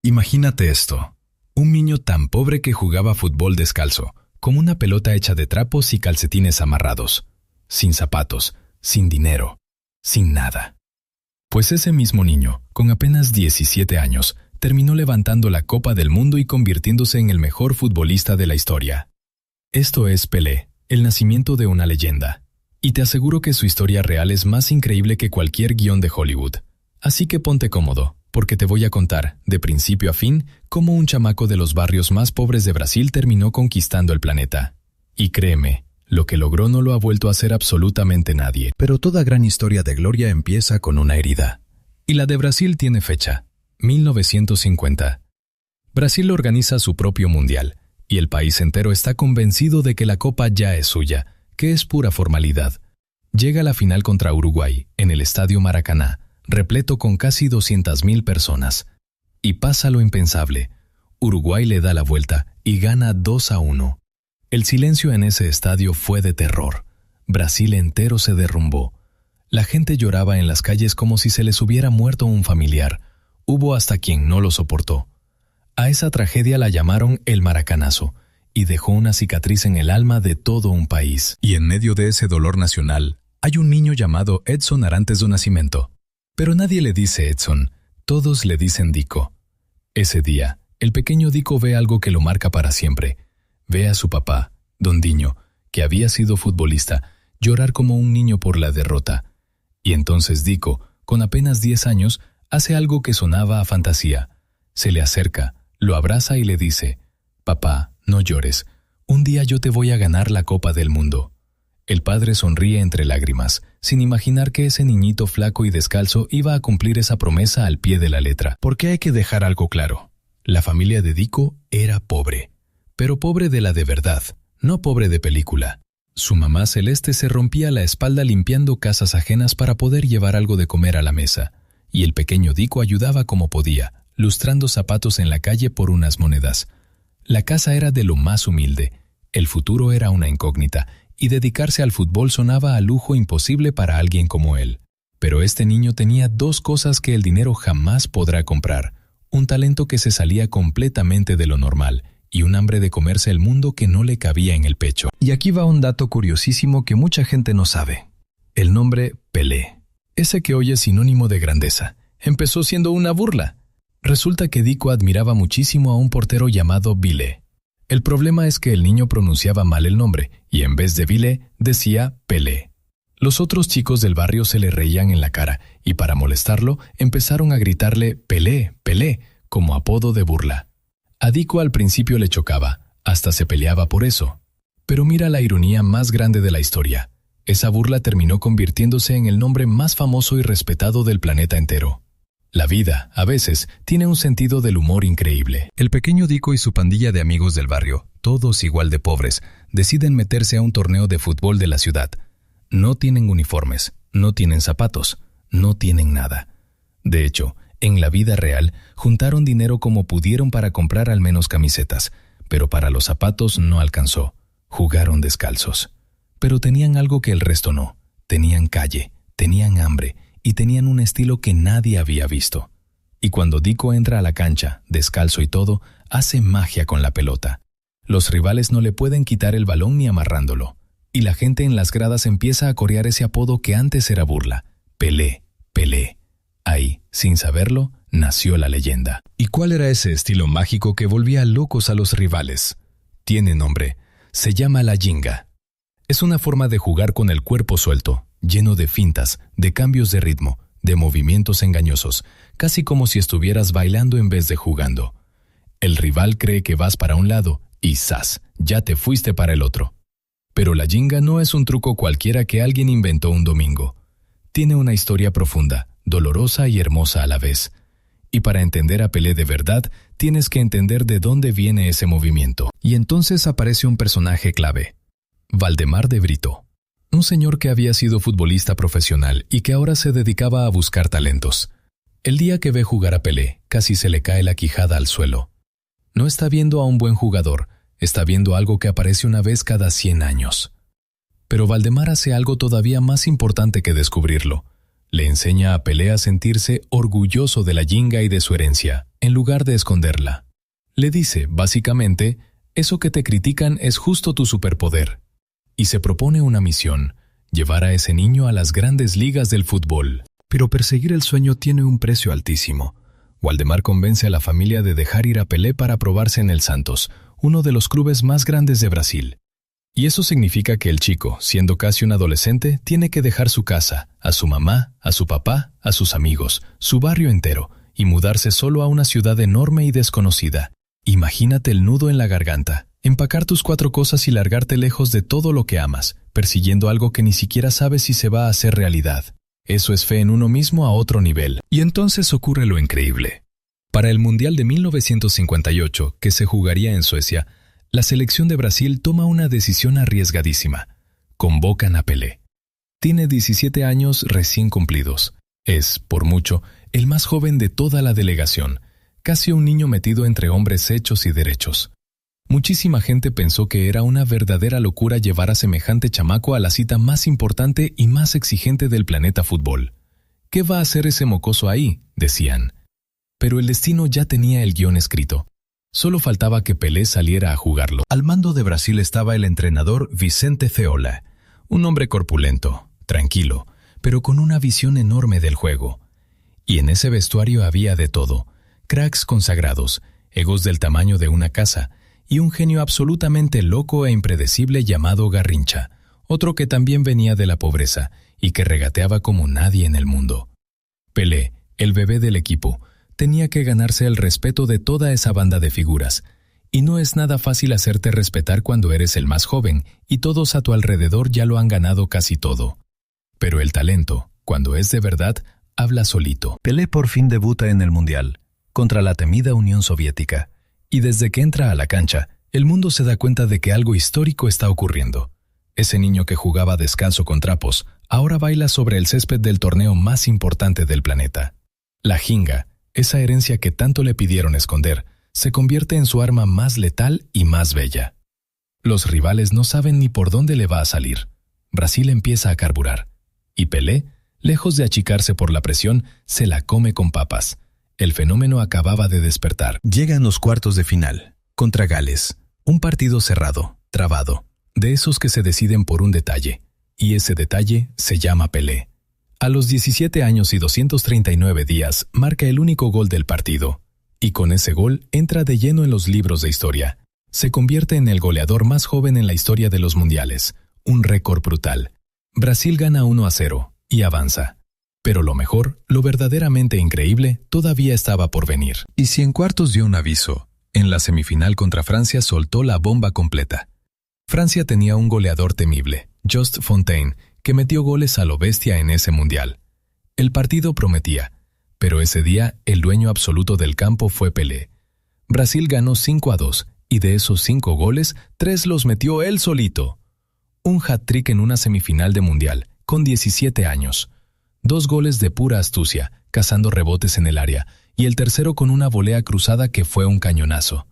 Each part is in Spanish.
Imagínate esto. Un niño tan pobre que jugaba fútbol descalzo, con una pelota hecha de trapos y calcetines amarrados, sin zapatos, sin dinero, sin nada. Pues ese mismo niño, con apenas 17 años, terminó levantando la Copa del Mundo y convirtiéndose en el mejor futbolista de la historia. Esto es Pelé, el nacimiento de una leyenda. Y te aseguro que su historia real es más increíble que cualquier guión de Hollywood. Así que ponte cómodo, porque te voy a contar, de principio a fin, cómo un chamaco de los barrios más pobres de Brasil terminó conquistando el planeta. Y créeme, lo que logró no lo ha vuelto a hacer absolutamente nadie. Pero toda gran historia de gloria empieza con una herida. Y la de Brasil tiene fecha, 1950. Brasil organiza su propio mundial, y el país entero está convencido de que la copa ya es suya, que es pura formalidad. Llega a la final contra Uruguay, en el Estadio Maracaná, repleto con casi 200,000 personas. Y pasa lo impensable. Uruguay le da la vuelta y gana 2-1. El silencio en ese estadio fue de terror. Brasil entero se derrumbó. La gente lloraba en las calles como si se les hubiera muerto un familiar. Hubo hasta quien no lo soportó. A esa tragedia la llamaron el Maracanazo, y dejó una cicatriz en el alma de todo un país. Y en medio de ese dolor nacional, hay un niño llamado Edson Arantes do Nascimento. Pero nadie le dice Edson, todos le dicen Dico. Ese día, el pequeño Dico ve algo que lo marca para siempre. Ve a su papá, Don Diño, que había sido futbolista, llorar como un niño por la derrota. Y entonces Dico, con apenas 10 años, hace algo que sonaba a fantasía. Se le acerca, lo abraza y le dice, «Papá, no llores, un día yo te voy a ganar la Copa del Mundo». El padre sonríe entre lágrimas, sin imaginar que ese niñito flaco y descalzo iba a cumplir esa promesa al pie de la letra. Porque hay que dejar algo claro. La familia de Dico era pobre, pero pobre de la de verdad, no pobre de película. Su mamá Celeste se rompía la espalda limpiando casas ajenas para poder llevar algo de comer a la mesa, y el pequeño Dico ayudaba como podía, lustrando zapatos en la calle por unas monedas. La casa era de lo más humilde, el futuro era una incógnita, y dedicarse al fútbol sonaba a lujo imposible para alguien como él. Pero este niño tenía dos cosas que el dinero jamás podrá comprar: un talento que se salía completamente de lo normal y un hambre de comerse el mundo que no le cabía en el pecho. Y aquí va un dato curiosísimo que mucha gente no sabe. El nombre Pelé, ese que hoy es sinónimo de grandeza, empezó siendo una burla. Resulta que Dico admiraba muchísimo a un portero llamado Vile. El problema es que el niño pronunciaba mal el nombre y en vez de Vile decía Pelé. Los otros chicos del barrio se le reían en la cara y para molestarlo empezaron a gritarle Pelé, Pelé, como apodo de burla. A Dico al principio le chocaba, hasta se peleaba por eso. Pero mira la ironía más grande de la historia. Esa burla terminó convirtiéndose en el nombre más famoso y respetado del planeta entero. La vida, a veces, tiene un sentido del humor increíble. El pequeño Dico y su pandilla de amigos del barrio, todos igual de pobres, deciden meterse a un torneo de fútbol de la ciudad. No tienen uniformes, no tienen zapatos, no tienen nada. De hecho, en la vida real, juntaron dinero como pudieron para comprar al menos camisetas, pero para los zapatos no alcanzó. Jugaron descalzos. Pero tenían algo que el resto no. Tenían calle, tenían hambre, y tenían un estilo que nadie había visto. Y cuando Dico entra a la cancha, descalzo y todo, hace magia con la pelota. Los rivales no le pueden quitar el balón ni amarrándolo. Y la gente en las gradas empieza a corear ese apodo que antes era burla. Pelé, Pelé. Ahí, sin saberlo, nació la leyenda. ¿Y cuál era ese estilo mágico que volvía locos a los rivales? Tiene nombre. Se llama la ginga. Es una forma de jugar con el cuerpo suelto, lleno de fintas, de cambios de ritmo, de movimientos engañosos, casi como si estuvieras bailando en vez de jugando. El rival cree que vas para un lado y ¡zas!, ya te fuiste para el otro. Pero la ginga no es un truco cualquiera que alguien inventó un domingo. Tiene una historia profunda, dolorosa y hermosa a la vez. Y para entender a Pelé de verdad, tienes que entender de dónde viene ese movimiento. Y entonces aparece un personaje clave: Valdemar de Brito. Un señor que había sido futbolista profesional y que ahora se dedicaba a buscar talentos. El día que ve jugar a Pelé, casi se le cae la quijada al suelo. No está viendo a un buen jugador, está viendo algo que aparece una vez cada 100 años. Pero Valdemar hace algo todavía más importante que descubrirlo. Le enseña a Pelé a sentirse orgulloso de la yinga y de su herencia, en lugar de esconderla. Le dice, básicamente, eso que te critican es justo tu superpoder. Y se propone una misión, llevar a ese niño a las grandes ligas del fútbol. Pero perseguir el sueño tiene un precio altísimo. Waldemar convence a la familia de dejar ir a Pelé para probarse en el Santos, uno de los clubes más grandes de Brasil. Y eso significa que el chico, siendo casi un adolescente, tiene que dejar su casa, a su mamá, a su papá, a sus amigos, su barrio entero, y mudarse solo a una ciudad enorme y desconocida. Imagínate el nudo en la garganta, empacar tus 4 cosas y largarte lejos de todo lo que amas, persiguiendo algo que ni siquiera sabes si se va a hacer realidad. Eso es fe en uno mismo a otro nivel. Y entonces ocurre lo increíble. Para el Mundial de 1958, que se jugaría en Suecia, la selección de Brasil toma una decisión arriesgadísima. Convocan a Pelé. Tiene 17 años recién cumplidos. Es, por mucho, el más joven de toda la delegación, casi un niño metido entre hombres hechos y derechos. Muchísima gente pensó que era una verdadera locura llevar a semejante chamaco a la cita más importante y más exigente del planeta fútbol. ¿Qué va a hacer ese mocoso ahí?, decían. Pero el destino ya tenía el guión escrito. Solo faltaba que Pelé saliera a jugarlo. Al mando de Brasil estaba el entrenador Vicente Feola, un hombre corpulento, tranquilo, pero con una visión enorme del juego. Y en ese vestuario había de todo: cracks consagrados, egos del tamaño de una casa, y un genio absolutamente loco e impredecible llamado Garrincha, otro que también venía de la pobreza y que regateaba como nadie en el mundo. Pelé, el bebé del equipo, tenía que ganarse el respeto de toda esa banda de figuras, y no es nada fácil hacerte respetar cuando eres el más joven y todos a tu alrededor ya lo han ganado casi todo. Pero el talento, cuando es de verdad, habla solito. Pelé por fin debuta en el Mundial, contra la temida Unión Soviética. Y desde que entra a la cancha, el mundo se da cuenta de que algo histórico está ocurriendo. Ese niño que jugaba descalzo con trapos, ahora baila sobre el césped del torneo más importante del planeta. La jinga, esa herencia que tanto le pidieron esconder, se convierte en su arma más letal y más bella. Los rivales no saben ni por dónde le va a salir. Brasil empieza a carburar. Y Pelé, lejos de achicarse por la presión, se la come con papas. El fenómeno acababa de despertar. Llegan los cuartos de final, contra Gales. Un partido cerrado, trabado, de esos que se deciden por un detalle. Y ese detalle se llama Pelé. A los 17 años y 239 días, marca el único gol del partido. Y con ese gol entra de lleno en los libros de historia. Se convierte en el goleador más joven en la historia de los mundiales. Un récord brutal. Brasil gana 1-0 y avanza. Pero lo mejor, lo verdaderamente increíble, todavía estaba por venir. Y si en cuartos dio un aviso, en la semifinal contra Francia soltó la bomba completa. Francia tenía un goleador temible, Just Fontaine, que metió goles a lo bestia en ese mundial. El partido prometía, pero ese día el dueño absoluto del campo fue Pelé. Brasil ganó 5-2, y de esos 5 goles, 3 los metió él solito. Un hat-trick en una semifinal de mundial, con 17 años. 2 goles de pura astucia, cazando rebotes en el área, y el tercero con una volea cruzada que fue un cañonazo.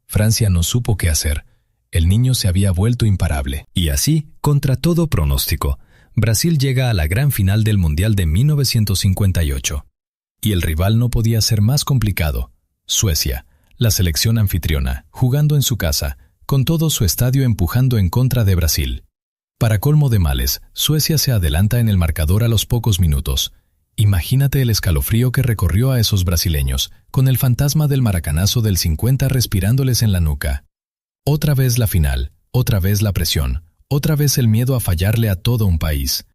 Francia no supo qué hacer. El niño se había vuelto imparable. Y así, contra todo pronóstico, Brasil llega a la gran final del Mundial de 1958. Y el rival no podía ser más complicado: Suecia, la selección anfitriona, jugando en su casa, con todo su estadio empujando en contra de Brasil. Para colmo de males, Suecia se adelanta en el marcador a los pocos minutos. Imagínate el escalofrío que recorrió a esos brasileños, con el fantasma del maracanazo del 50 respirándoles en la nuca. Otra vez la final, otra vez la presión, otra vez el miedo a fallarle a todo un país.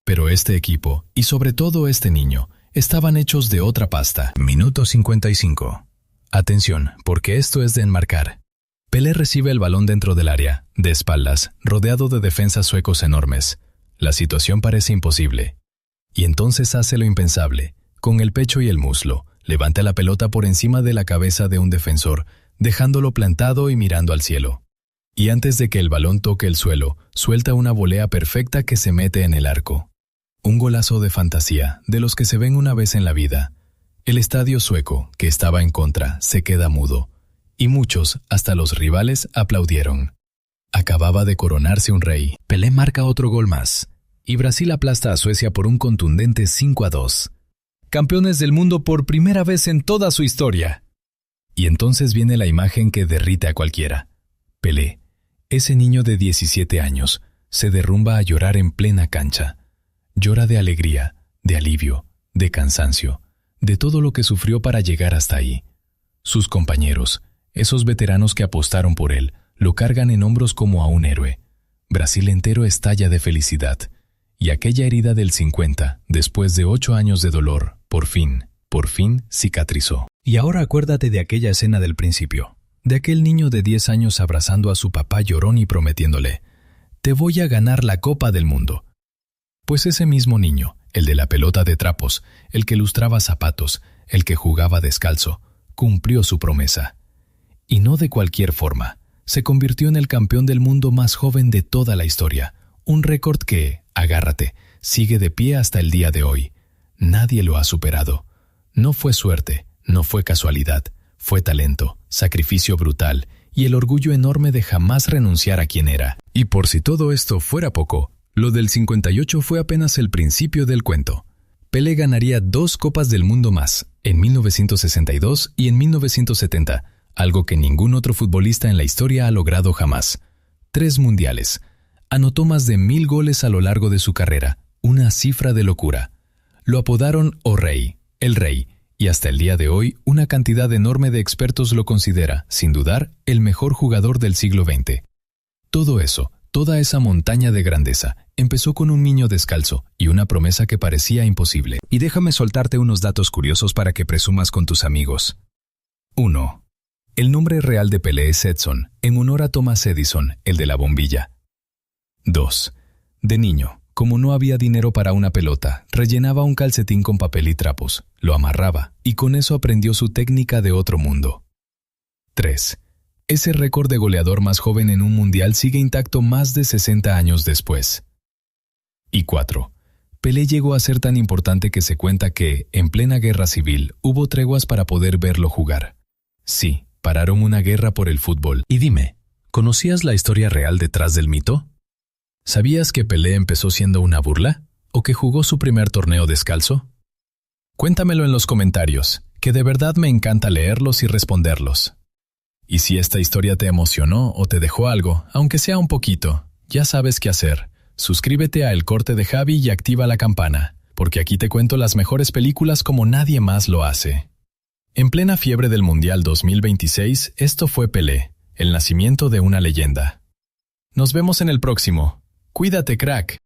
Pero este equipo, y sobre todo este niño, estaban hechos de otra pasta. Minuto 55. Atención, porque esto es de enmarcar. Pelé recibe el balón dentro del área, de espaldas, rodeado de defensas suecos enormes. La situación parece imposible. Y entonces hace lo impensable. Con el pecho y el muslo, levanta la pelota por encima de la cabeza de un defensor, dejándolo plantado y mirando al cielo. Y antes de que el balón toque el suelo, suelta una volea perfecta que se mete en el arco. Un golazo de fantasía, de los que se ven una vez en la vida. El estadio sueco, que estaba en contra, se queda mudo. Y muchos, hasta los rivales, aplaudieron. Acababa de coronarse un rey. Pelé marca otro gol más. y Brasil aplasta a Suecia por un contundente 5-2. Campeones del mundo por primera vez en toda su historia. Y entonces viene la imagen que derrite a cualquiera. Pelé, ese niño de 17 años, se derrumba a llorar en plena cancha. Llora de alegría, de alivio, de cansancio, de todo lo que sufrió para llegar hasta ahí. Sus compañeros, esos veteranos que apostaron por él, lo cargan en hombros como a un héroe. Brasil entero estalla de felicidad. Y aquella herida del 50, después de 8 años de dolor, por fin cicatrizó. Y ahora acuérdate de aquella escena del principio, de aquel niño de 10 años abrazando a su papá llorón y prometiéndole: «Te voy a ganar la Copa del Mundo». Pues ese mismo niño, el de la pelota de trapos, el que lustraba zapatos, el que jugaba descalzo, cumplió su promesa. Y no de cualquier forma. Se convirtió en el campeón del mundo más joven de toda la historia. Un récord que, agárrate, sigue de pie hasta el día de hoy. Nadie lo ha superado. No fue suerte, no fue casualidad, fue talento, sacrificio brutal y el orgullo enorme de jamás renunciar a quien era. Y por si todo esto fuera poco, lo del 58 fue apenas el principio del cuento. Pelé ganaría 2 Copas del Mundo más, en 1962 y en 1970, algo que ningún otro futbolista en la historia ha logrado jamás. 3 mundiales. Anotó más de 1000 goles a lo largo de su carrera, una cifra de locura. Lo apodaron O Rey, el Rey, y hasta el día de hoy una cantidad enorme de expertos lo considera, sin dudar, el mejor jugador del siglo XX. Todo eso, toda esa montaña de grandeza, empezó con un niño descalzo y una promesa que parecía imposible. Y déjame soltarte unos datos curiosos para que presumas con tus amigos. 1. El nombre real de Pelé es Edson, en honor a Thomas Edison, el de la bombilla. 2. De niño, como no había dinero para una pelota, rellenaba un calcetín con papel y trapos, lo amarraba, y con eso aprendió su técnica de otro mundo. 3. Ese récord de goleador más joven en un mundial sigue intacto más de 60 años después. Y 4. Pelé llegó a ser tan importante que se cuenta que, en plena guerra civil, hubo treguas para poder verlo jugar. Sí, pararon una guerra por el fútbol. Y dime, ¿conocías la historia real detrás del mito? ¿Sabías que Pelé empezó siendo una burla? ¿O que jugó su primer torneo descalzo? Cuéntamelo en los comentarios, que de verdad me encanta leerlos y responderlos. Y si esta historia te emocionó o te dejó algo, aunque sea un poquito, ya sabes qué hacer. Suscríbete a El Corte de Javi y activa la campana, porque aquí te cuento las mejores películas como nadie más lo hace. En plena fiebre del Mundial 2026, esto fue Pelé, el nacimiento de una leyenda. Nos vemos en el próximo. Cuídate, crack.